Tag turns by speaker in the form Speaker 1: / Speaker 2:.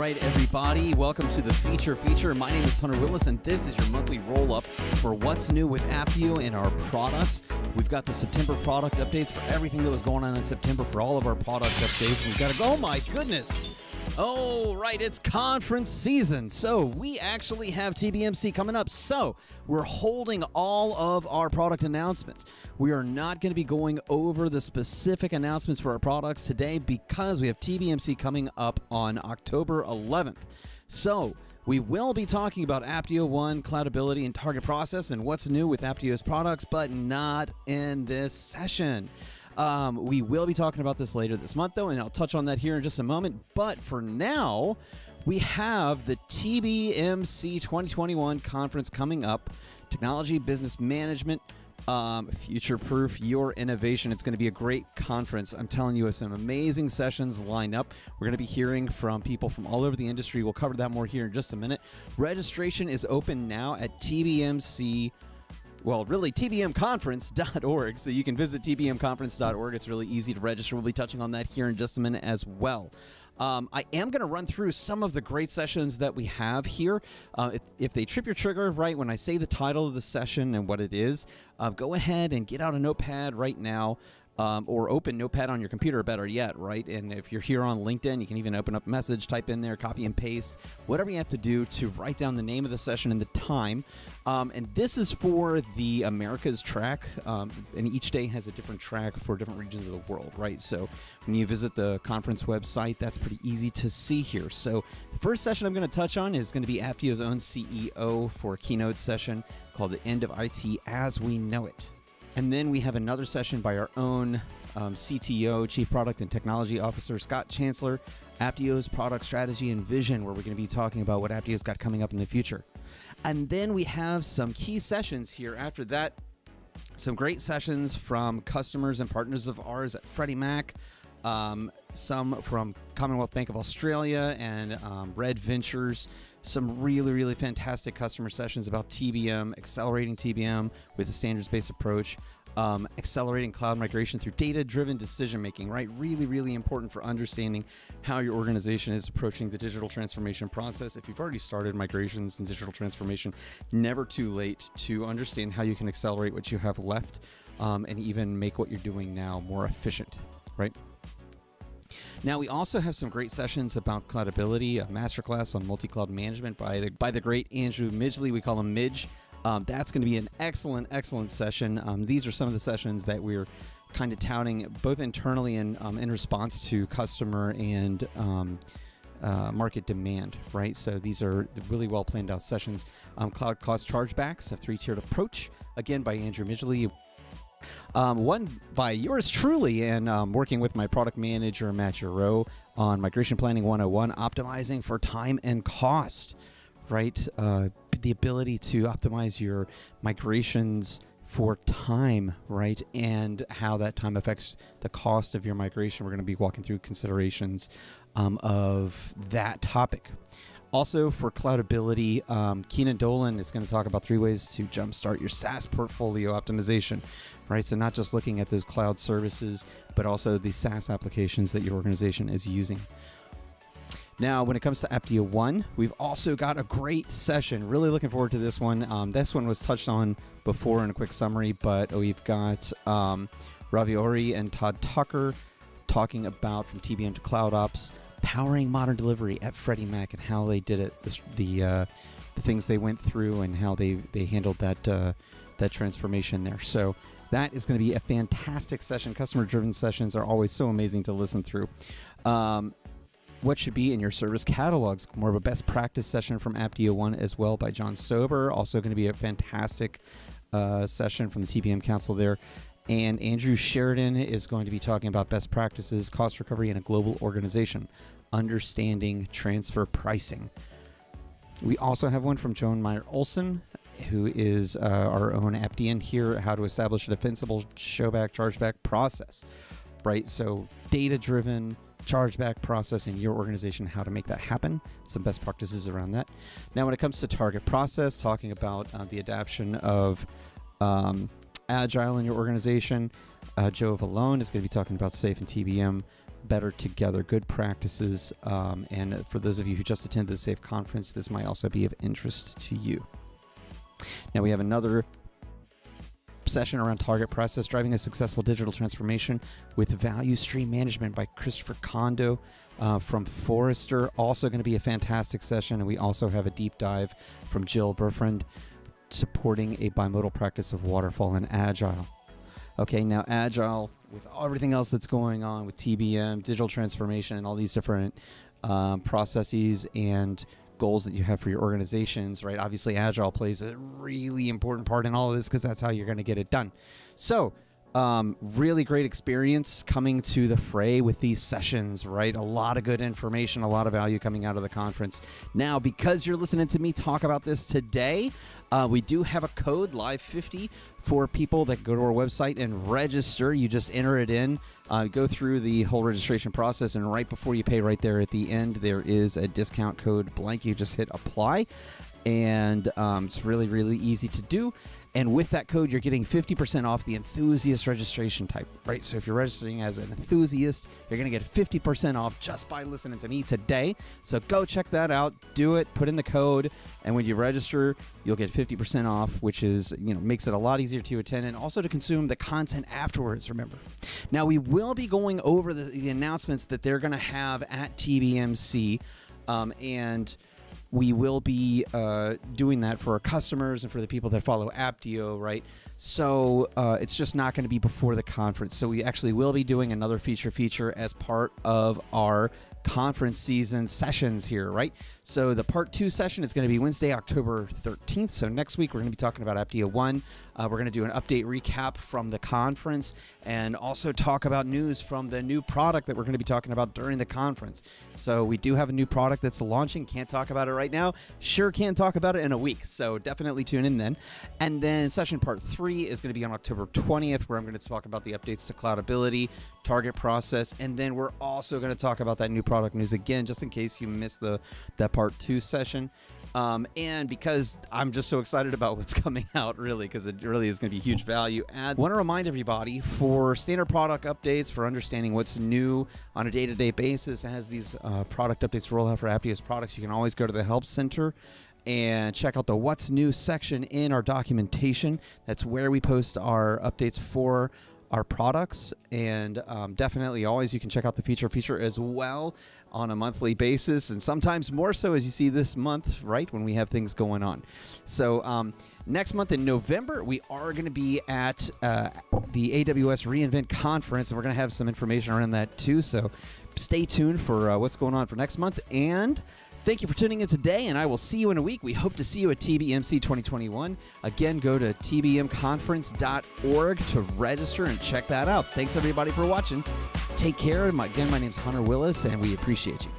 Speaker 1: right, everybody. Welcome to the feature. My name is Hunter Willis, and this is your monthly roll-up for what's new with Apptio and our products. We've got the September product updates for everything that was going on in September for all of our product updates. We've got to go. Oh, my goodness. Oh, right, it's conference season. So we actually have TBMC coming up. So we're holding all of our product announcements. We are not going to be going over the specific announcements for our products today because we have TBMC coming up on October 11th. So we will be talking about Apptio One, Cloudability, and Target Process and what's new with Apptio's products, but not in this session. We will be talking about this later this month, though, and I'll touch on that here in just a moment. But for now, we have the TBMC 2021 conference coming up, Technology Business Management, Future-Proof Your Innovation. It's going to be a great conference. I'm telling you, some amazing sessions lined up. We're going to be hearing from people from all over the industry. We'll cover that more here in just a minute. Registration is open now at TBMC. Well, really, tbmconference.org. So you can visit tbmconference.org. It's really easy to register. We'll be touching on that here in just a minute as well. I am going to run through some of the great sessions that we have here. If they trip your trigger, right, when I say the title of the session and what it is, go ahead and get out a notepad right now. Or open Notepad on your computer, better yet, right? And if you're here on LinkedIn, you can even open up a message, type in there, copy and paste, whatever you have to do to write down the name of the session and the time. And this is for the Americas track, and each day has a different track for different regions of the world, right? So when you visit the conference website, that's pretty easy to see here. So the first session I'm going to touch on is going to be Apptio's own CEO for a keynote session called The End of IT as We Know It. And then we have another session by our own CTO, Chief Product and Technology Officer, Scott Chancellor, Apptio's product strategy and vision, where we're going to be talking about what Apptio's got coming up in the future. And then we have some key sessions here after that. Some great sessions from customers and partners of ours at Freddie Mac, some from Commonwealth Bank of Australia and Red Ventures. Some really, really fantastic customer sessions about TBM, accelerating TBM with a standards-based approach, accelerating cloud migration through data-driven decision-making, right? Really, really important for understanding how your organization is approaching the digital transformation process. If you've already started migrations and digital transformation, never too late to understand how you can accelerate what you have left and even make what you're doing now more efficient, right? Now, we also have some great sessions about cloudability, a masterclass on multi-cloud management by the great Andrew Midgley. We call him Midge. That's going to be an excellent session. These are some of the sessions that we're kind of touting both internally and in response to customer and market demand, right? So these are really well planned out sessions. Cloud cost chargebacks, a three-tiered approach, again by Andrew Midgley. One by yours truly, and working with my product manager, Matt Giroux, on Migration Planning 101, optimizing for time and cost, right? The ability to optimize your migrations for time, right? And how that time affects the cost of your migration. We're going to be walking through considerations of that topic. Also, for cloudability, Keenan Dolan is going to talk about 3 ways to jumpstart your SaaS portfolio optimization, right? So not just looking at those cloud services, but also the SaaS applications that your organization is using. Now, when it comes to Apptio One, we've also got a great session. Really looking forward to this one. This one was touched on before in a quick summary, but we've got Ravi Ori and Todd Tucker talking about from TBM to Cloud Ops, powering modern delivery at Freddie Mac and how they did it, the things they went through and how they handled that transformation there. So that is going to be a fantastic session. Customer-driven sessions are always so amazing to listen through. What should be in your service catalogs? More of a best practice session from Apptio One as well by John Sober. Also going to be a fantastic session from the TBM Council there. And Andrew Sheridan is going to be talking about best practices, cost recovery in a global organization, understanding transfer pricing. We also have one from Joan Meyer-Olson, who is our own Appdian here, how to establish a defensible showback, chargeback process, right? So data-driven chargeback process in your organization, how to make that happen, some best practices around that. Now, when it comes to target process, talking about the adoption of Agile in your organization. Joe Valone is going to be talking about SAFe and TBM better together, good practices. And for those of you who just attended the SAFE conference, this might also be of interest to you. Now we have another session around target process, driving a successful digital transformation with value stream management by Christopher Kondo from Forrester. Also going to be a fantastic session. And we also have a deep dive from Jill Burfriend supporting a bimodal practice of waterfall and agile. Okay, now agile, with everything else that's going on with TBM, digital transformation, and all these different processes and goals that you have for your organizations, right? Obviously, agile plays a really important part in all of this because that's how you're going to get it done. So, really great experience coming to the fray with these sessions, right? A lot of good information, a lot of value coming out of the conference. Now, because you're listening to me talk about this today, we do have a code, Live50, for people that go to our website and register. You just enter it in, go through the whole registration process, and right before you pay, right there at the end, there is a discount code blank. You just hit apply, and it's really, really easy to do. And with that code, you're getting 50% off the enthusiast registration type, right? So if you're registering as an enthusiast, you're going to get 50% off just by listening to me today. So go check that out, do it, put in the code, and when you register, you'll get 50% off, which is, makes it a lot easier to attend and also to consume the content afterwards, remember. Now, we will be going over the announcements that they're going to have at TBMC, and we will be doing that for our customers and for the people that follow Apptio, right? So it's just not going to be before the conference. So we actually will be doing another feature as part of our conference season sessions here, right? So the part 2 session is going to be Wednesday, October 13th. So next week, we're going to be talking about Apptio 1. We're going to do an update recap from the conference and also talk about news from the new product that we're going to be talking about during the conference. So we do have a new product that's launching. Can't talk about it right now. Sure can talk about it in a week. So definitely tune in then. And then session part 3 is going to be on October 20th, where I'm going to talk about the updates to Cloudability, target process, and then we're also going to talk about that new product news again, just in case you missed that part 2 session. And because I'm just so excited about what's coming out, really, because it really is going to be huge value. And I want to remind everybody, for standard product updates, for understanding what's new on a day-to-day basis as these product updates roll out for Apptio's products, you can always go to the Help Center and check out the What's New section in our documentation. That's where we post our updates for our products, and definitely always you can check out the feature as well on a monthly basis, and sometimes more so, as you see this month, right, when we have things going on. So next month in November, we are going to be at the AWS reInvent conference, and we're going to have some information around that too. So stay tuned for what's going on for next month. And thank you for tuning in today, and I will see you in a week. We hope to see you at TBMC 2021. Again, go to tbmconference.org to register and check that out. Thanks, everybody, for watching. Take care. Again, my name's Hunter Willis, and we appreciate you.